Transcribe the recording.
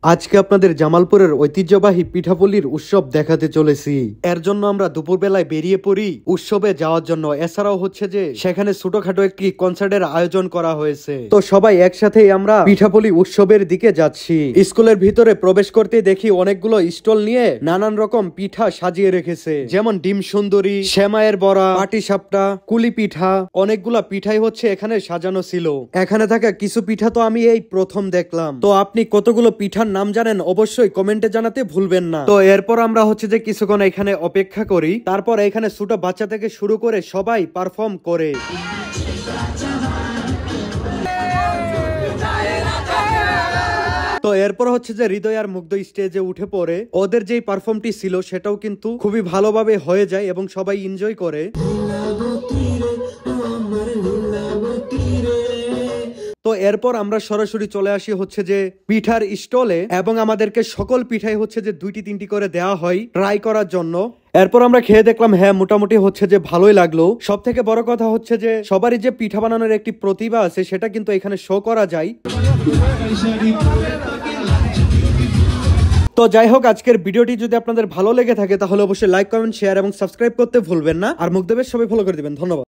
আজকে আপনাদের জামালপুরের ঐতিহ্যবাহী পিঠাপুলির উৎসব দেখাতে চলেছি। এর জন্য আমরা দুপুরবেলায় বেরিয়ে পড়ি উৎসবে যাওয়ার জন্য। এছাড়াও হচ্ছে যে সেখানে ছোটখাটো একটি কনসার্টের আয়োজন করা হয়েছে। তো সবাই একসাথেই আমরা পিঠাপুলি উৎসবের দিকে যাচ্ছি। স্কুলের ভিতরে প্রবেশ করতে দেখি অনেকগুলো স্টল নিয়ে নানান রকম পিঠা সাজিয়ে রেখেছে, যেমন ডিম সুন্দরী, সেমাইয়ের বড়া, পাটিসাপটা, কুলি পিঠা। অনেকগুলা পিঠাই হচ্ছে এখানে সাজানো ছিল। এখানে থাকা কিছু পিঠা তো আমি এই প্রথম দেখলাম। তো আপনি কতগুলো পিঠার নাম জানেন অবশ্যই কমেন্টে জানাতে ভুলবেন না। তো এরপর আমরা হচ্ছে যে কিছুক্ষণ এখানে অপেক্ষা করি। তারপর এখানে ছোট বাচ্চা থেকে শুরু করে সবাই পারফর্ম করে। তো এরপর হচ্ছে যে হৃদয় আর মুগ্ধ স্টেজে উঠে পড়ে। ওদের যেই পারফর্মটি ছিল সেটাও কিন্তু খুবই ভালোভাবে হয়ে যায় এবং সবাই এনজয় করে। তো এরপর আমরা সরাসরি চলে আসি হচ্ছে যে পিঠার স্টলে, এবং আমাদেরকে সকল পিঠাই হচ্ছে যে 2-3টি করে দেওয়া হয় ট্রাই করার জন্য। এরপর আমরা খেয়ে দেখলাম, হ্যাঁ মোটামুটি হচ্ছে যে ভালোই লাগলো। সব থেকে বড় কথা হচ্ছে যে সবারই যে পিঠা বানানোর একটি প্রতিভা আছে সেটা কিন্তু এখানে শো করা যায়। তো যাই হোক, আজকের ভিডিওটি যদি আপনাদের ভালো লেগে থাকে তাহলে অবশ্যই লাইক, কমেন্ট, শেয়ার এবং সাবস্ক্রাইব করতে ভুলবেন না। আর মুগ্ধবেশ সবাই ফলো করে দিবেন। ধন্যবাদ।